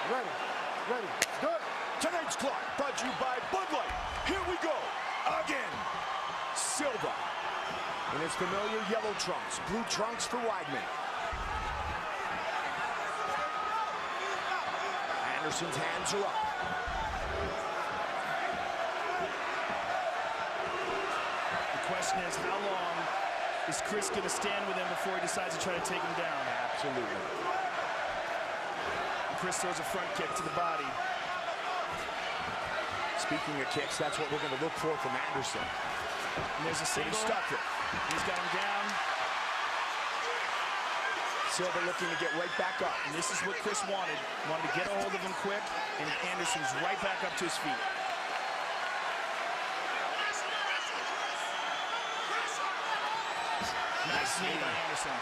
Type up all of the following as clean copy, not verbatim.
Ready. Ready. Good. Tonight's clock brought to you by Bud Light. Here we go. Again. Silva. In his familiar yellow trunks. Blue trunks for Weidman. Anderson's hands are up. The question is, how long is Chris going to stand with him before he decides to try to take him down? Absolutely. Chris throws a front kick to the body. Speaking of kicks, that's what we're going to look for from Anderson. And there's a single. He stuck it. He's got him down. Silva looking to get right back up. And this is what Chris wanted. Wanted to get a hold of him quick, and Anderson's right back up to his feet. Nice knee by Anderson.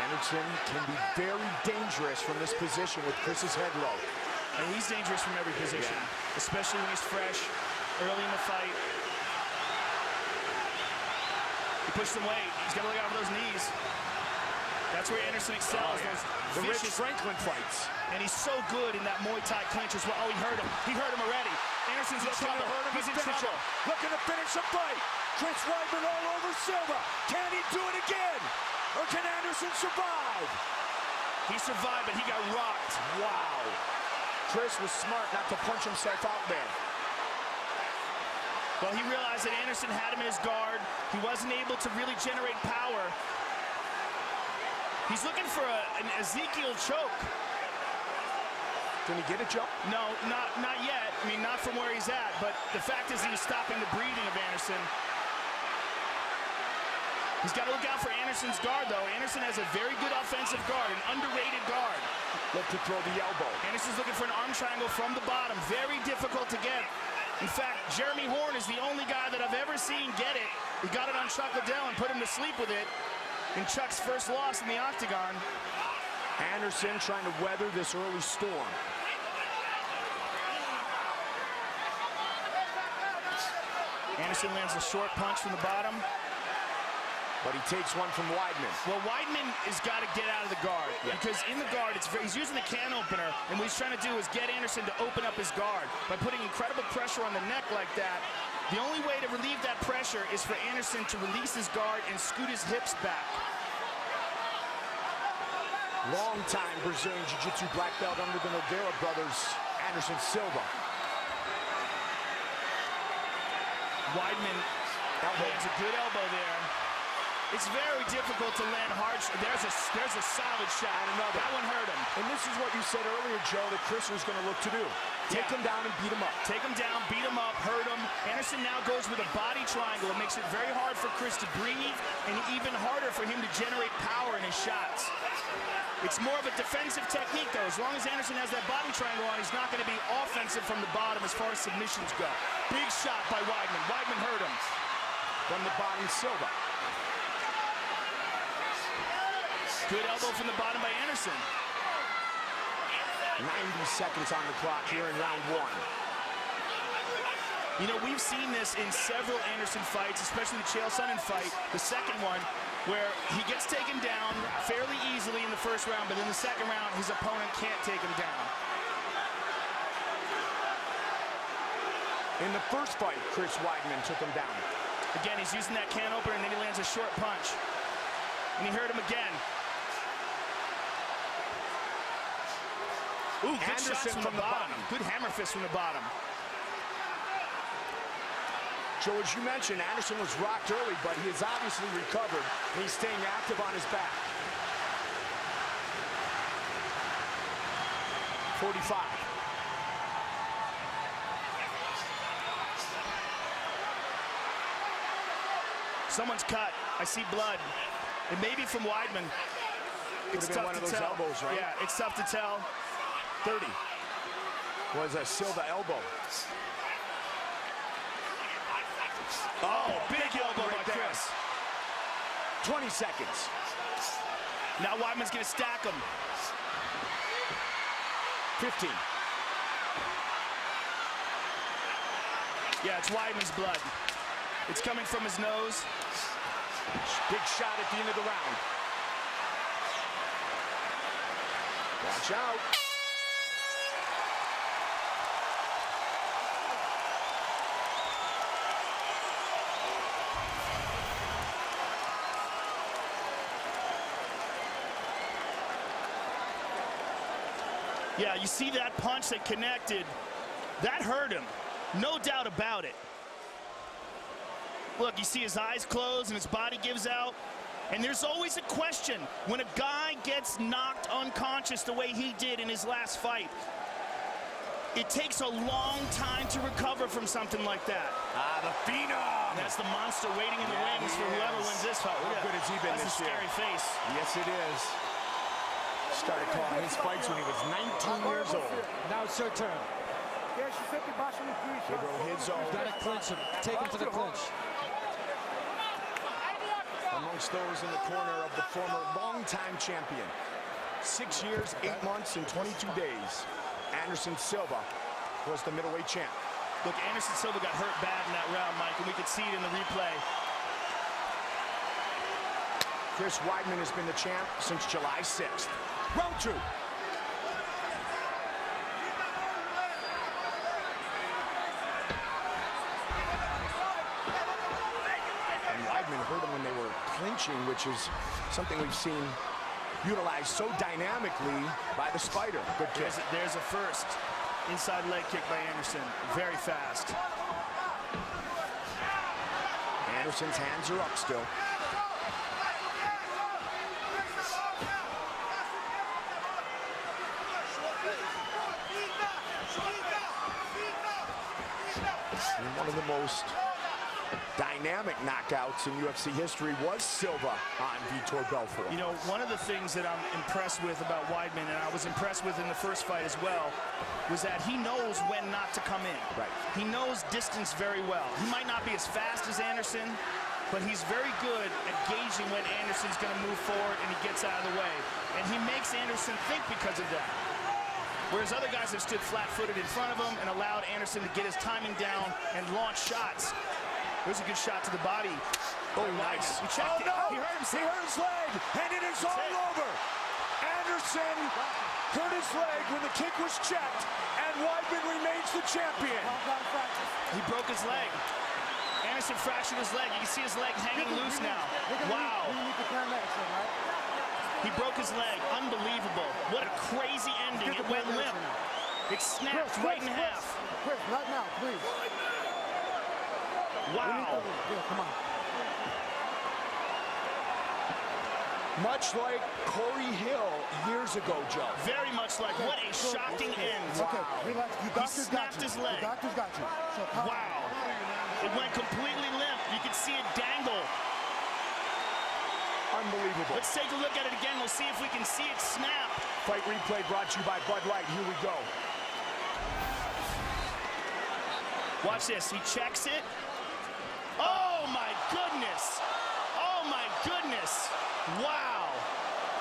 Anderson can be very dangerous from this position with Chris's head low. And he's dangerous from every position, especially when he's fresh, early in the fight. He pushed him weight. He's got to look out for those knees. That's where Anderson excels. The Rich Franklin fights. And he's so good in that Muay Thai clinch as well. Oh, he hurt him. He hurt him already. Anderson's in trouble. He's in trouble. Looking to finish the fight. Chris Weidman all over Silva. Can he do it again? Or can Anderson survive? He survived, but he got rocked. Wow. Chris was smart not to punch himself out there. Well, he realized that Anderson had him in his guard. He wasn't able to really generate power. He's looking for an Ezekiel choke. Can he get a choke? No, not yet. I mean, not from where he's at. But the fact is he was stopping the breathing of Anderson. He's got to look out for Anderson's guard, though. Anderson has a very good offensive guard, an underrated guard. Look to throw the elbow. Anderson's looking for an arm triangle from the bottom. Very difficult to get. In fact, Jeremy Horn is the only guy that I've ever seen get it. He got it on Chuck Liddell and put him to sleep with it in Chuck's first loss in the octagon. Anderson trying to weather this early storm. Anderson lands a short punch from the bottom. But he takes one from Weidman. Well, Weidman has got to get out of the guard. Because in the guard, he's using the can opener, and what he's trying to do is get Anderson to open up his guard. By putting incredible pressure on the neck like that, the only way to relieve that pressure is for Anderson to release his guard and scoot his hips back. Long-time Brazilian Jiu-Jitsu black belt under the Nogueira brothers, Anderson Silva. Weidman lands a good elbow there. It's very difficult to land hard. There's a solid shot. And another. That one hurt him. And this is what you said earlier, Joe, that Chris was going to look to do. Take him down and beat him up. Take him down, beat him up, hurt him. Anderson now goes with a body triangle. It makes it very hard for Chris to breathe and even harder for him to generate power in his shots. It's more of a defensive technique, though. As long as Anderson has that body triangle on, he's not going to be offensive from the bottom as far as submissions go. Big shot by Weidman. Weidman hurt him. From the bottom, Silva. Good elbow from the bottom by Anderson. 90 seconds on the clock here in round one. You know, we've seen this in several Anderson fights, especially the Chael Sonnen fight, the second one, where he gets taken down fairly easily in the first round, but in the second round, his opponent can't take him down. In the first fight, Chris Weidman took him down. Again, he's using that can opener, and then he lands a short punch. And he hurt him again. Ooh, good shots from the bottom. Good hammer fist from the bottom. Joe, as you mentioned, Anderson was rocked early, but he has obviously recovered, and he's staying active on his back. 45. Someone's cut. I see blood. It may be from Weidman. It's tough one to of those tell. elbows, right? Yeah, it's tough to tell. 30 was a Silva elbow. Oh, big elbow by Chris. 20 seconds. Now Weidman's going to stack him. 15. Yeah, it's Weidman's blood. It's coming from his nose. Big shot at the end of the round. Watch out. Yeah, you see that punch that connected. That hurt him, no doubt about it. Look, you see his eyes close and his body gives out. And there's always a question when a guy gets knocked unconscious the way he did in his last fight. It takes a long time to recover from something like that. The phenom. That's the monster waiting in the wings for whoever wins this fight. How good has he been this year? That's a scary face. Yes, it is. Started calling his fights when he was 19 years old. Now it's your turn. Gabriel Hidzo. Got to clinch him. Take him to the clinch. Amongst those in the corner of the former longtime champion. 6 years, 8 months, and 22 days. Anderson Silva was the middleweight champ. Look, Anderson Silva got hurt bad in that round, Mike, and we could see it in the replay. Chris Weidman has been the champ since July 6th. Round 2. And Weidman hurt him when they were clinching, which is something we've seen utilized so dynamically by the Spider. Good kick. There's a first. Inside leg kick by Anderson. Very fast. Anderson's hands are up still. And one of the most dynamic knockouts in UFC history was Silva on Vitor Belfort. You know, one of the things that I'm impressed with about Weidman, and I was impressed with in the first fight as well, was that he knows when not to come in. Right. He knows distance very well. He might not be as fast as Anderson, but he's very good at gauging when Anderson's going to move forward and he gets out of the way. And he makes Anderson think because of that. Whereas other guys have stood flat-footed in front of him and allowed Anderson to get his timing down and launch shots. There's a good shot to the body. Oh, nice. He checked it. No! He hurt He himself. hurt his leg, and it is all over. Anderson hurt his leg when the kick was checked, and Weidman remains the champion. He broke his leg. Anderson fractured his leg. You can see his leg hanging loose now. Wow. He broke his leg. Unbelievable. What a crazy ending. It went limp. It snapped right in half. Chris, right now, please. Wow. Come on. Much like Corey Hill years ago, Joe. Very much like. What a shocking end. Okay, relax. Your doctor's got snapped you. his leg. Your doctor's got you. So calm. Wow. It went completely limp. You can see it dangle. Unbelievable. Let's take a look at it again. We'll see if we can see it snap. Fight replay brought to you by Bud Light. Here we go. Watch this. He checks it. Oh, my goodness. Oh, my goodness. Wow.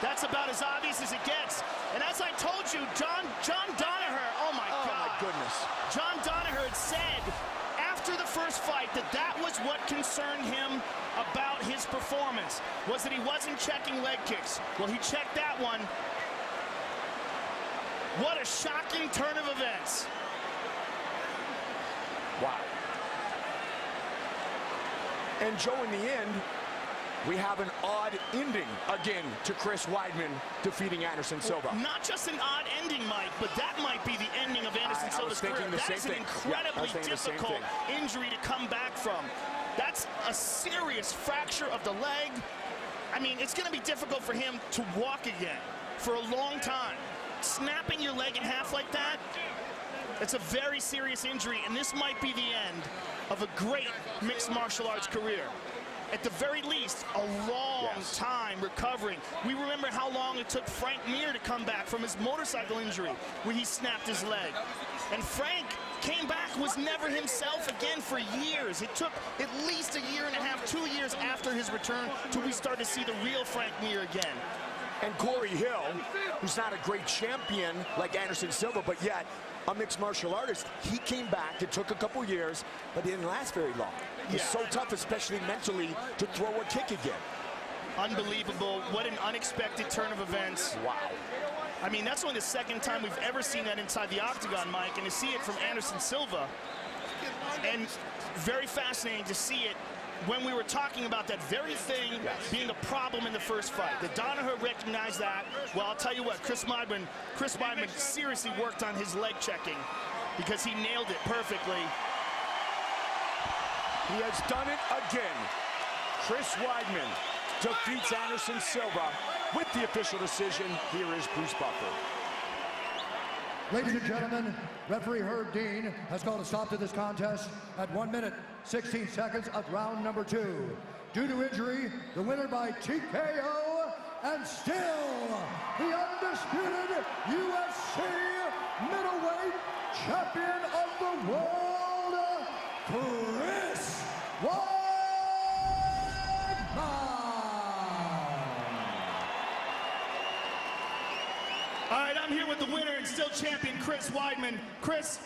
That's about as obvious as it gets. And as I told you, John Danaher, oh, my God. Oh, my goodness. John Danaher had said after the first fight that was what concerned him about his performance, was that he wasn't checking leg kicks. Well, he checked that one. What a shocking turn of events. Wow. And Joe, in the end, we have an odd ending again to Chris Weidman defeating Anderson Silva. Not just an odd ending, Mike, but that might be the ending of Anderson Silva's career. That is an incredibly difficult injury to come back from. That's a serious fracture of the leg. I mean, it's going to be difficult for him to walk again for a long time. Snapping your leg in half like that, it's a very serious injury, and this might be the end of a great mixed martial arts career. At the very least, a long time recovering. We remember how long it took Frank Mir to come back from his motorcycle injury where he snapped his leg. And Frank came back, was never himself again for years. It took at least a year and a half, 2 years after his return till we started to see the real Frank Mir again. And Corey Hill, who's not a great champion like Anderson Silva, but yet a mixed martial artist, he came back. It took a couple years, but it didn't last very long. It's so tough, especially mentally, to throw a kick again. Unbelievable. What an unexpected turn of events. Wow. I mean, that's only the second time we've ever seen that inside the octagon, Mike, and to see it from Anderson Silva, and very fascinating to see it when we were talking about that very thing being a problem in the first fight. The Danaher recognized that. Well, I'll tell you what, Chris Weidman seriously worked on his leg checking because he nailed it perfectly. He has done it again. Chris Weidman defeats Anderson Silva with the official decision. Here is Bruce Buffer. Ladies and gentlemen, referee Herb Dean has called a stop to this contest at 1 minute, 16 seconds of round number 2. Due to injury, the winner by TKO, and still the undisputed UFC middleweight champion of the world, Chris Weidman. All right, I'm here with the winner and still champion, Chris Weidman. Chris,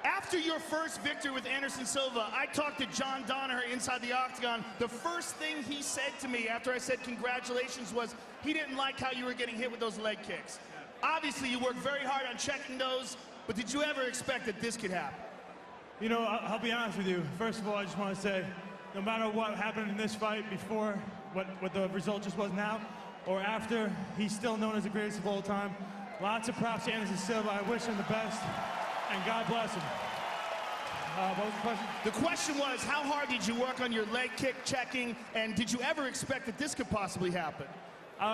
after your first victory with Anderson Silva, I talked to John Danaher inside the octagon. The first thing he said to me after I said congratulations was he didn't like how you were getting hit with those leg kicks. Obviously, you worked very hard on checking those, but did you ever expect that this could happen? You know, I'll be honest with you. First of all, I just want to say, no matter what happened in this fight before, what the result just was now, or after, he's still known as the greatest of all time. Lots of props to Anderson Silva. I wish him the best, and God bless him. What was the question? The question was, how hard did you work on your leg kick checking, and did you ever expect that this could possibly happen?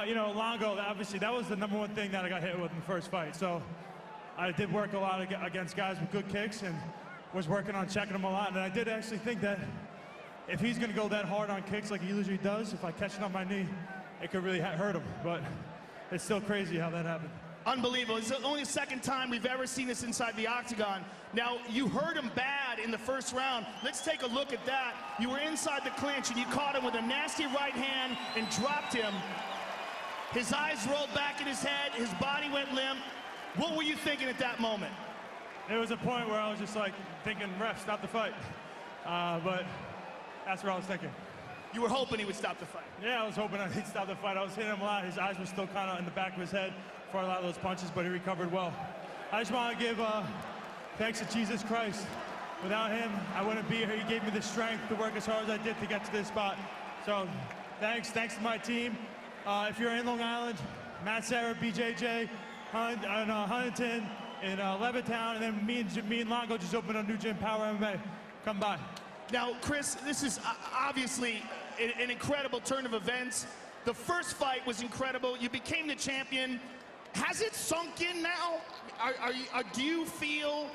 You know, long ago, obviously, that was the #1 thing that I got hit with in the first fight. So I did work a lot against guys with good kicks and was working on checking them a lot. And I did actually think that if he's going to go that hard on kicks like he usually does, if I catch it on my knee, it could really hurt him. But it's still crazy how that happened. Unbelievable. It's the only second time we've ever seen this inside the octagon. Now, you hurt him bad in the first round. Let's take a look at that. You were inside the clinch and you caught him with a nasty right hand and dropped him. His eyes rolled back in his head, his body went limp. What were you thinking at that moment? There was a point where I was just like thinking, ref, stop the fight. But that's what I was thinking. You were hoping he would stop the fight. Yeah, I was hoping he'd stop the fight. I was hitting him a lot. His eyes were still kind of in the back of his head for a lot of those punches, but he recovered well. I just want to give thanks to Jesus Christ. Without him, I wouldn't be here. He gave me the strength to work as hard as I did to get to this spot. So thanks to my team. If you're in Long Island, Matt Serra, BJJ, Huntington, in Levittown, and then me and Longo just opened a new gym, Power MMA. Come by. Now, Chris, this is obviously an incredible turn of events. The first fight was incredible. You became the champion. Has it sunk in now? Do you feel,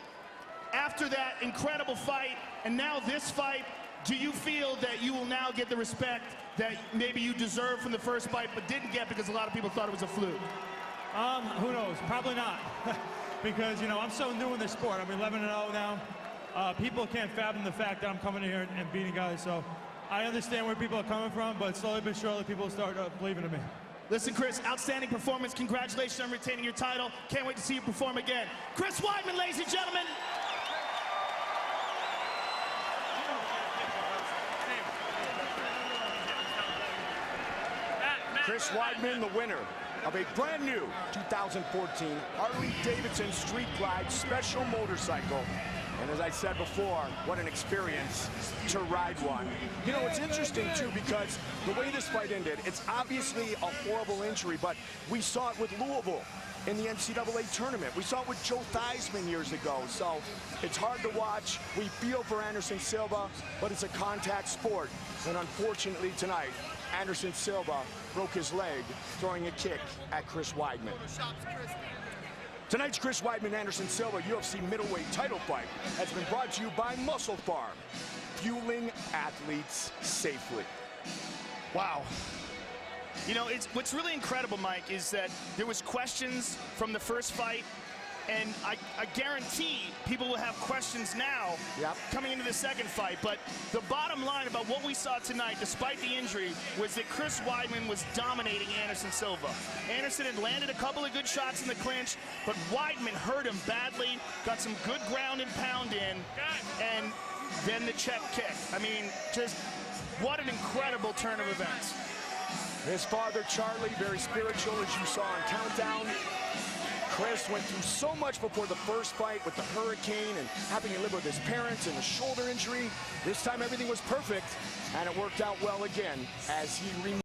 after that incredible fight, and now this fight, do you feel that you will now get the respect that maybe you deserved from the first fight but didn't get because a lot of people thought it was a fluke? Who knows? Probably not. Because, you know, I'm so new in this sport. I'm 11-0 now. People can't fathom the fact that I'm coming in here and beating guys. So I understand where people are coming from, but slowly but surely people start believing in me. Listen, Chris, outstanding performance. Congratulations on retaining your title. Can't wait to see you perform again. Chris Weidman, ladies and gentlemen. Chris Weidman, the winner of a brand new 2014 Harley-Davidson Street Glide Special Motorcycle. And as I said before, what an experience to ride one. You know, it's interesting, too, because the way this fight ended, it's obviously a horrible injury, but we saw it with Louisville in the NCAA tournament. We saw it with Joe Theismann years ago. So it's hard to watch. We feel for Anderson Silva, but it's a contact sport. And unfortunately tonight, Anderson Silva broke his leg throwing a kick at Chris Weidman. Tonight's Chris Weidman-Anderson Silva UFC middleweight title fight has been brought to you by Muscle Farm, fueling athletes safely. Wow. You know, what's really incredible, Mike, is that there was questions from the first fight, and I guarantee people will have questions now coming into the second fight. But the bottom line about what we saw tonight, despite the injury, was that Chris Weidman was dominating Anderson Silva. Anderson had landed a couple of good shots in the clinch, but Weidman hurt him badly, got some good ground and pound in, and then the check kick. I mean, just what an incredible turn of events. His father, Charlie, very spiritual, as you saw on Countdown. Chris went through so much before the first fight with the hurricane and having to live with his parents and a shoulder injury. This time everything was perfect, and it worked out well again as he